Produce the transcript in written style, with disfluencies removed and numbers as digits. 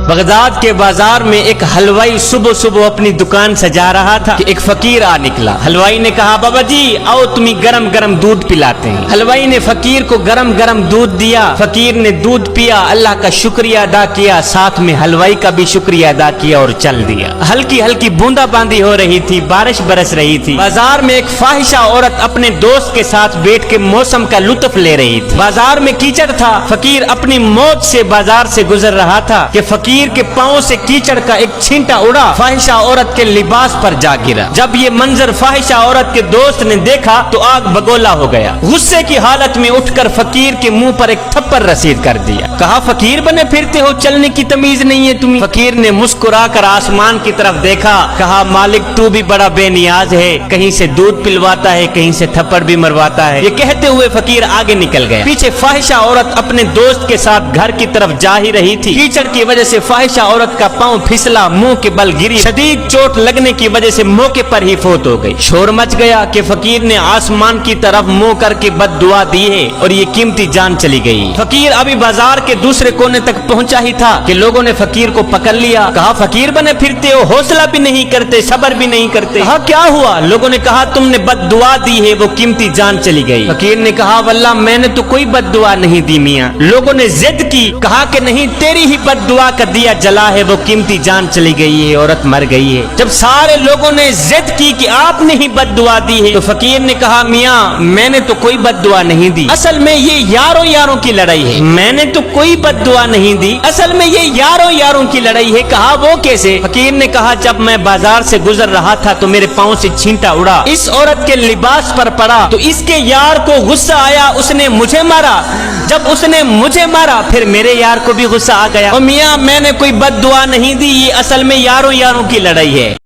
Baghdad کے بازار میں ایک حلوائی صبح صبح اپنی دکان سجا رہا تھا کہ ایک فقیر آ نکلا۔ حلوائی نے کہا بابا جی آؤ تمہیں گرم گرم دودھ پلاتے ہیں۔ حلوائی نے فقیر کو گرم گرم دودھ دیا، فقیر نے دودھ پیا، اللہ کا شکریہ ادا کیا، ساتھ میں حلوائی کا بھی شکریہ ادا کیا اور چل دیا۔ ہلکی ہلکی بوندا باندی ہو رہی تھی، بارش برس رہی تھی۔ بازار میں ایک فاحشہ عورت اپنے دوست کے ساتھ بیٹھ کے موسم کا لطف لے رہی تھی۔ بازار میں کیچڑ تھا، فقیر اپنی موت سے بازار سے گزر رہا تھا کہ فقیر کے پاؤں سے کیچڑ کا ایک چھینٹا اڑا، فاحشہ عورت کے لباس پر جا گرا۔ جب یہ منظر فاحشہ عورت کے دوست نے دیکھا تو آگ بگولا ہو گیا۔ غصے کی حالت میں اٹھ کر فقیر کے منہ پر ایک تھپڑ رسید کر دیا۔ کہا فقیر بنے پھرتے ہو، چلنے کی تمیز نہیں ہے تمہیں؟ فقیر نے مسکرا کر آسمان کی طرف دیکھا، کہا مالک تو بھی بڑا بے نیاز ہے، کہیں سے دودھ پلواتا ہے، کہیں سے تھپڑ بھی مرواتا ہے۔ یہ کہتے ہوئے فقیر آگے نکل گیا۔ پیچھے فاحشہ عورت اپنے دوست کے ساتھ گھر کی طرف جا ہی رہی تھی۔ کیچڑ کی وجہ سے فاحشہ عورت کا پاؤں پھسلا، منہ کے بل گری، شدید چوٹ لگنے کی وجہ سے موقع پر ہی فوت ہو گئی۔ شور مچ گیا کہ فقیر نے آسمان کی طرف منہ کر کے بد دعا دی ہے اور یہ قیمتی جان چلی گئی۔ فقیر ابھی بازار کے دوسرے کونے تک پہنچا ہی تھا کہ لوگوں نے فقیر کو پکڑ لیا۔ کہا فقیر بنے پھرتے ہو، حوصلہ بھی نہیں کرتے، صبر بھی نہیں کرتے۔ کہا کیا ہوا؟ لوگوں نے کہا تم نے بد دعا دی ہے، وہ قیمتی جان چلی گئی۔ فقیر نے کہا واللہ میں نے تو کوئی بد دعا نہیں دی میاں۔ لوگوں نے ضد کی، کہا کہ نہیں تیری ہی بد دعا کا دیا جلا ہے، وہ قیمتی جان چلی گئی ہے، عورت مر گئی ہے۔ جب سارے لوگوں نے ضد کی کہ آپ نے ہی بد دعا دی ہے تو فقیر نے کہا میاں میں نے تو کوئی بد دعا نہیں دی، اصل میں یہ یاروں کی لڑائی ہے۔ میں نے تو کوئی بد دعا نہیں دی، اصل میں یہ یاروں کی لڑائی ہے۔ کہا وہ کیسے؟ فقیر نے کہا جب میں بازار سے گزر رہا تھا تو میرے پاؤں سے چھینٹا اڑا، اس عورت کے لباس پر پڑا تو اس کے یار کو غصہ آیا، اس نے مجھے مارا۔ جب اس نے مجھے مارا پھر میرے یار کو بھی غصہ آ گیا۔ اور میاں میں نے کوئی بد دعا نہیں دی، یہ اصل میں یاروں کی لڑائی ہے۔